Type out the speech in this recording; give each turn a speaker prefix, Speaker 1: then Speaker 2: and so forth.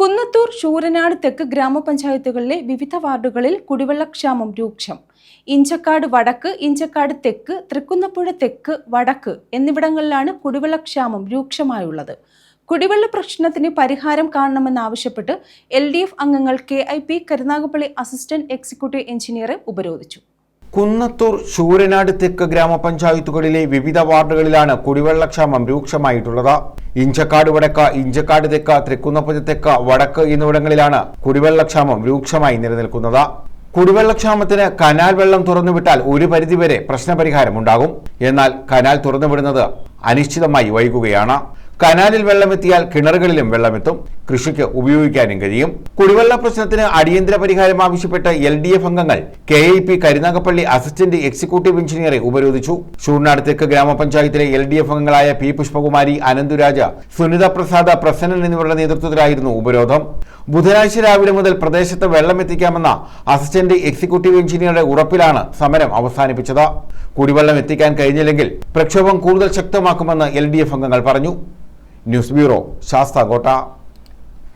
Speaker 1: കുന്നത്തൂർ ശൂരനാട് തെക്ക് ഗ്രാമപഞ്ചായത്തുകളിലെ വിവിധ വാർഡുകളിൽ കുടിവെള്ളക്ഷാമം രൂക്ഷം. ഇഞ്ചക്കാട് വടക്ക്, ഇഞ്ചക്കാട് തെക്ക്, തൃക്കുന്നപ്പുഴ തെക്ക്, വടക്ക് എന്നിവിടങ്ങളിലാണ് കുടിവെള്ളക്ഷാമം രൂക്ഷമായുള്ളത്. കുടിവെള്ള പ്രശ്നത്തിന് പരിഹാരം കാണണമെന്നാവശ്യപ്പെട്ട് LDF അംഗങ്ങൾ KIP കരുനാഗപ്പള്ളി അസിസ്റ്റന്റ് എക്സിക്യൂട്ടീവ് എഞ്ചിനീയറെ ഉപരോധിച്ചു.
Speaker 2: കുന്നത്തൂർ ശൂരനാട് തെക്ക് ഗ്രാമപഞ്ചായത്തുകളിലെ വിവിധ വാർഡുകളിലാണ് കുടിവെള്ളക്ഷാമം രൂക്ഷമായിട്ടുള്ളത്. ഇഞ്ചക്കാട് വടക്ക്, ഇഞ്ചക്കാട് തെക്ക്, തൃക്കുന്നപ്പുഴ തെക്ക്, വടക്ക് എന്നിവിടങ്ങളിലാണ് കുടിവെള്ളക്ഷാമം രൂക്ഷമായി നിലനിൽക്കുന്നത്. കുടിവെള്ളക്ഷാമത്തിന് കനാൽ വെള്ളം തുറന്നുവിട്ടാൽ ഒരു പരിധിവരെ പ്രശ്നപരിഹാരം ഉണ്ടാകും. എന്നാൽ കനാൽ തുറന്നുവിടുന്നത് അനിശ്ചിതമായി വൈകുകയാണ്. കനാലിൽ വെള്ളമെത്തിയാൽ കിണറുകളിലും വെള്ളമെത്തും, കൃഷിക്ക് ഉപയോഗിക്കാനും കഴിയും. കുടിവെള്ള പ്രശ്നത്തിന് അടിയന്തര പരിഹാരം ആവശ്യപ്പെട്ട് LDF അംഗങ്ങൾ KIP കരുനാഗപ്പള്ളി അസിസ്റ്റന്റ് എക്സിക്യൂട്ടീവ് എഞ്ചിനീയറെ ഉപരോധിച്ചു. ശൂരനാട് തെക്ക് ഗ്രാമപഞ്ചായത്തിലെ LDF അംഗങ്ങളായ P പുഷ്പകുമാരി, അനന്തുരാജ, സുനിത പ്രസാദ്, പ്രസന്നൻ എന്നിവരുടെ നേതൃത്വത്തിലായിരുന്നു ഉപരോധം. ബുധനാഴ്ച രാവിലെ മുതൽ പ്രദേശത്ത് വെള്ളമെത്തിക്കാമെന്ന അസിസ്റ്റന്റ് എക്സിക്യൂട്ടീവ് എഞ്ചിനീയറുടെ ഉറപ്പിലാണ് സമരം അവസാനിപ്പിച്ചത്. കുടിവെള്ളം എത്തിക്കാൻ കഴിഞ്ഞില്ലെങ്കിൽ പ്രക്ഷോഭം കൂടുതൽ ശക്തമാക്കുമെന്ന് LDF അംഗങ്ങൾ പറഞ്ഞു. News bureau, Sasthamkotta.